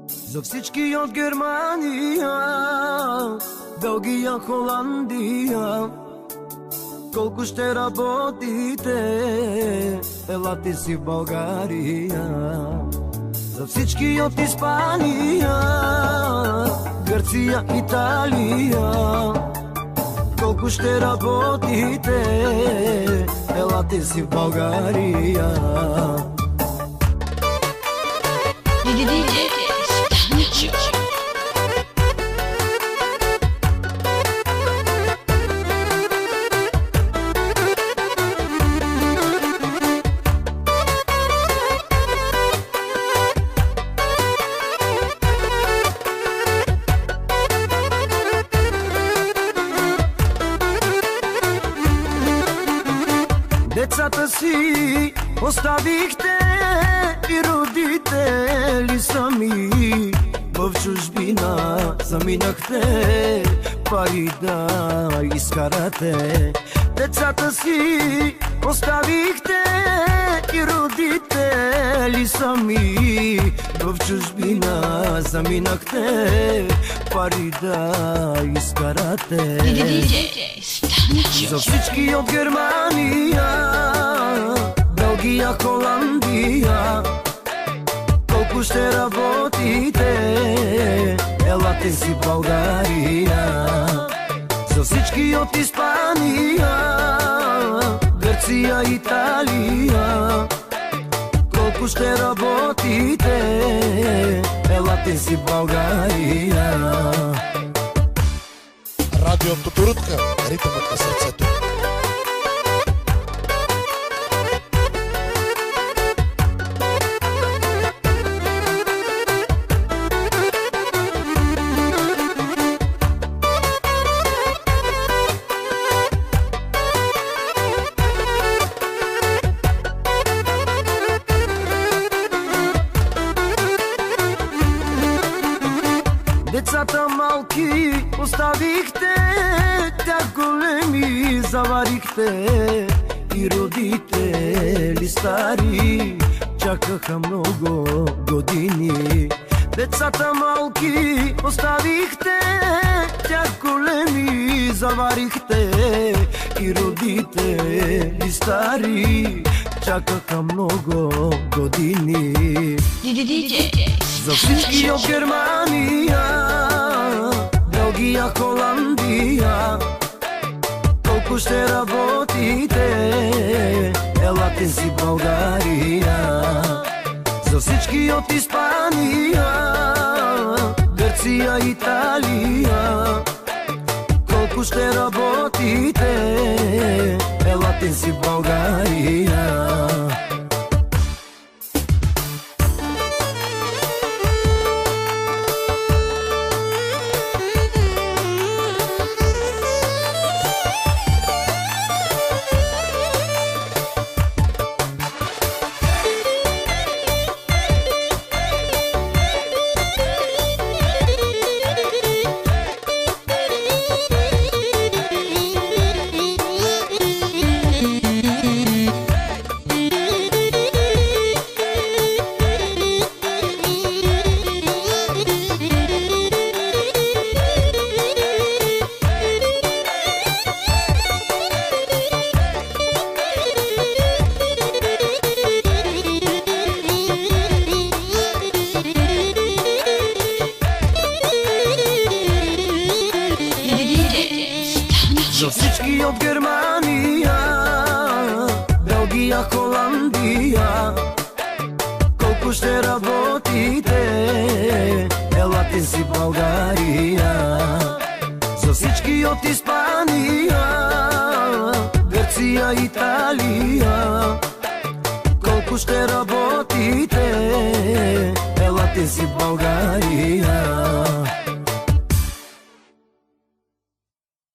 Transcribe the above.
За всички от Германия, Белгия, Холандия, колко ще работите, елате си в България. За всички от Испания, Гърция, Италия, колко ще работите, елате си в България. Децата си оставихте и родители сами, в чужбина заминахте пари да изкарате. Децата си оставихте и родители сами, в чужбина заминахте пари да изкарате. За всички от Германия, Белгия, Холандия, колко ще работите, елате си в България. За всички от Испания, Гърция, Италия, колко ще работите, елате си в България. Радио Тутурутка, ритъмът на сърцето. Децата малки оставихте, тях големи заварихте, и родители стари чакаха много години. Децата малки оставихте, тях големи заварихте, и родители стари чакаха много години. За всички от Германия, Белгия, Холандия, колко ще работите, елате си в България. За всички от Испания, Гърция, Италия, колко ще работите, елате си в България. За всички от Германия, Белгия, Холандия, колко ще работите, елате си в България. За всички от Испания, Гърция, Италия, колко ще работите, елате си в България.